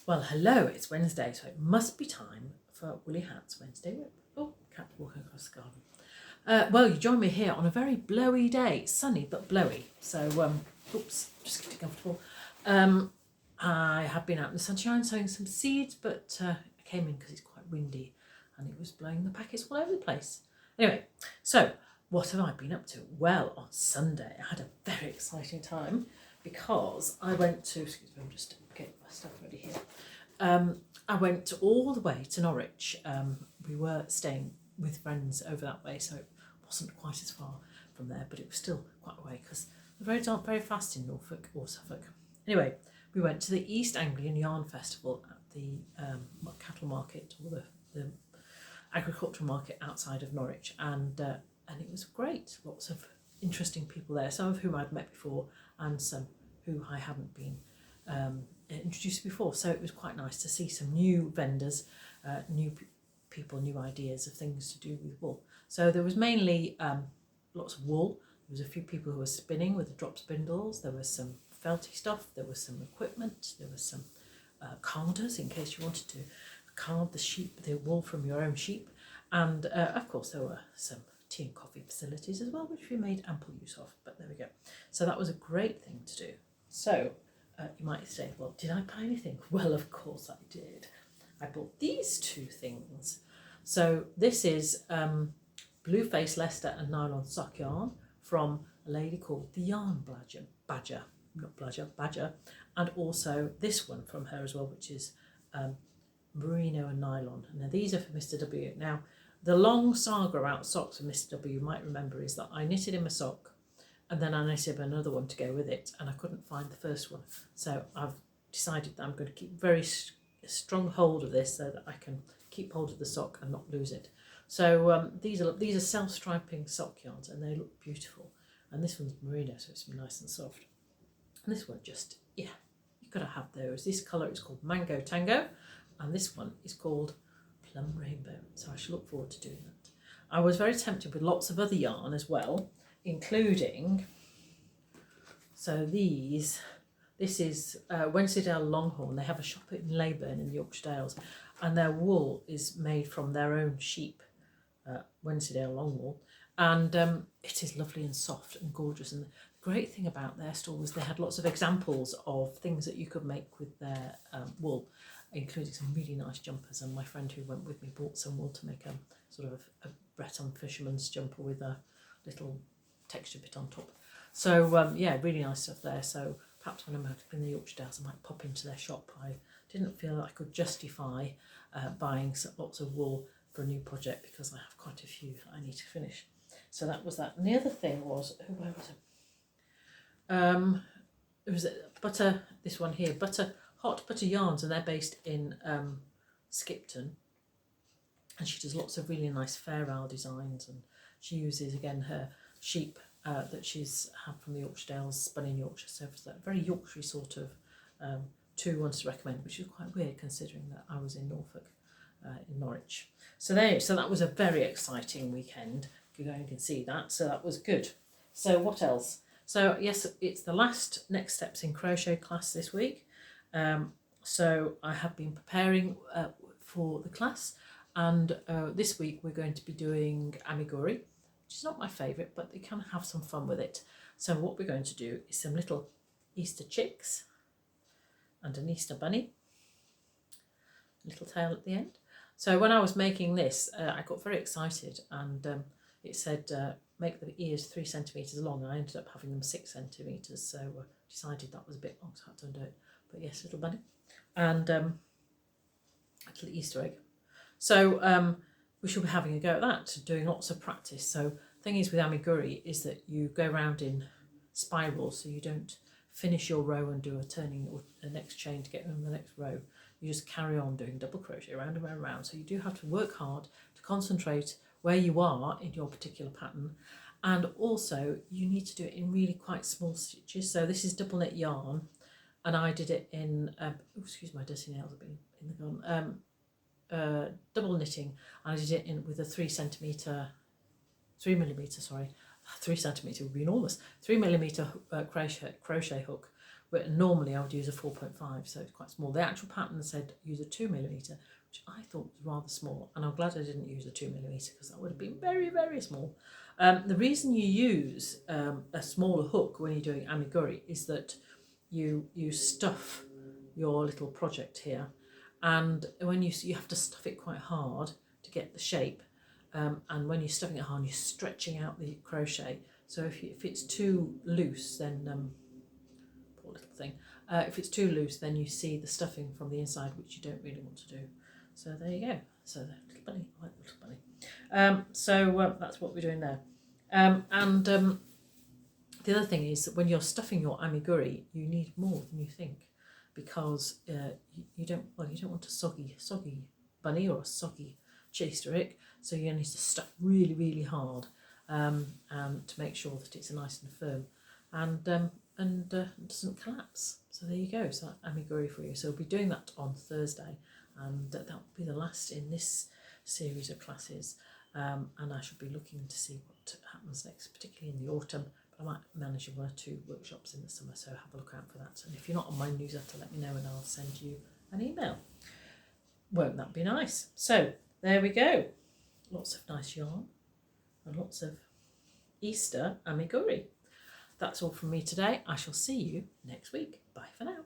Well, hello, it's Wednesday, so it must be time for Woolly Hat's Wednesday Whip. Oh, cat walking across the garden. Well, you join me here on a very blowy day. Sunny, but blowy. So, oops, just getting comfortable. I have been out in the sunshine sowing some seeds, but I came in because it's quite windy and it was blowing the packets all over the place. Anyway, so what have I been up to? Well, on Sunday, I had a very exciting time because I went to, excuse me, I'm just getting my stuff ready here. I went all the way to Norwich. We were staying with friends over that way, so it wasn't quite as far from there, but it was still quite a way because the roads aren't very fast in Norfolk or Suffolk. Anyway, we went to the East Anglian Yarn Festival at the cattle market, or the agricultural market outside of Norwich, and it was great. Lots of interesting people there, some of whom I'd met before and some who I hadn't been introduced before. So it was quite nice to see some new vendors, new people, new ideas of things to do with wool. So there was mainly lots of wool. There was a few people who were spinning with the drop spindles. There was some felty stuff. There was some equipment. There was some carders in case you wanted to card the wool from your own sheep. And of course there were some tea and coffee facilities as well, which we made ample use of. But there we go. So that was a great thing to do. So you might say, well, did I buy anything? Well, of course I did. I bought these two things. So this is blue face Leicester and nylon sock yarn from a lady called the Yarn Badger, and also this one from her as well, which is merino and nylon. Now these are for Mr. W. Now the long saga about socks for Mr. W, you might remember, is that I knitted him a sock and then I knitted him another one to go with it, and I couldn't find the first one. So I've decided that I'm going to keep very strong hold of this so that I can keep hold of the sock and not lose it. So these are self-striping sock yarns and they look beautiful. And this one's merino, so it's nice and soft. And this one just, yeah, you've got to have those. This colour is called Mango Tango, and this one is called Plum Rainbow. So I shall look forward to doing that. I was very tempted with lots of other yarn as well, including, so this is Wensleydale Longhorn. They have a shop in Leyburn in the Yorkshire Dales, and their wool is made from their own sheep, Wensleydale Longwool, and it is lovely and soft and gorgeous. And the great thing about their store was they had lots of examples of things that you could make with their wool, including some really nice jumpers. And my friend who went with me bought some wool to make a sort of a Breton fisherman's jumper with a little texture bit on top. So yeah, really nice stuff there. So perhaps when I'm out in the Yorkshire Dales I might pop into their shop. I didn't feel that I could justify buying lots of wool for a new project because I have quite a few that I need to finish. So that was that. And the other thing was, where was it? It was Butter, this one here, Hot Butter Yarns, and they're based in Skipton. And she does lots of really nice fair owl designs, and she uses again her sheep that she's had from the Yorkshire Dales, spun in Yorkshire. So it's that very Yorkshire sort of two ones to recommend, which is quite weird considering that I was in Norfolk, in Norwich. So that was a very exciting weekend. You can see that. So that was good. So what else? So yes, it's the last next steps in crochet class this week. So I have been preparing for the class, and this week we're going to be doing amigurumi, which is not my favourite, but you can have some fun with it. So what we're going to do is some little Easter chicks and an Easter bunny, little tail at the end. So when I was making this, I got very excited, and it said make the ears 3 centimetres long. I ended up having them 6 centimetres, so I decided that was a bit long, so I had to undo it. But yes, little bunny and a little Easter egg. So we shall be having a go at that, doing lots of practice. So the thing is with amigurumi is that you go around in spirals, so you don't finish your row and do a turning or the next chain to get on the next row. You just carry on doing double crochet around and around. So you do have to work hard to concentrate where you are in your particular pattern, and also you need to do it in really quite small stitches. So this is double knit yarn, and I did it in excuse my dirty nails have been in the garden. Double knitting, and I did it in with a 3 centimetre 3 millimetre, sorry, 3 centimetre would be enormous, 3 millimetre crochet hook But normally I would use a 4.5, so it's quite small. The actual pattern said use a 2mm, which I thought was rather small, and I'm glad I didn't use a 2mm because that would have been very, very small. The reason you use a smaller hook when you're doing amiguri is that you stuff your little project here, and when you have to stuff it quite hard to get the shape, and when you're stuffing it hard, you're stretching out the crochet. So if it's too loose, then poor little thing. If it's too loose, then you see the stuffing from the inside, which you don't really want to do. So there you go. So the little bunny, I like the little bunny. So that's what we're doing there. The other thing is that when you're stuffing your amiguri, you need more than you think, because you don't want a soggy bunny or a soggy chili stick. So you need to stuff really, really hard, and to make sure that it's nice and firm, and doesn't collapse. So there you go. So that's amiguri for you. So we'll be doing that on Thursday, and that will be the last in this series of classes. And I should be looking to see what happens next, particularly in the autumn. But I might manage 1 or 2 workshops in the summer, so have a look out for that. And if you're not on my newsletter, let me know and I'll send you an email. Won't that be nice? So there we go. Lots of nice yarn and lots of Easter amiguri. That's all from me today. I shall see you next week. Bye for now.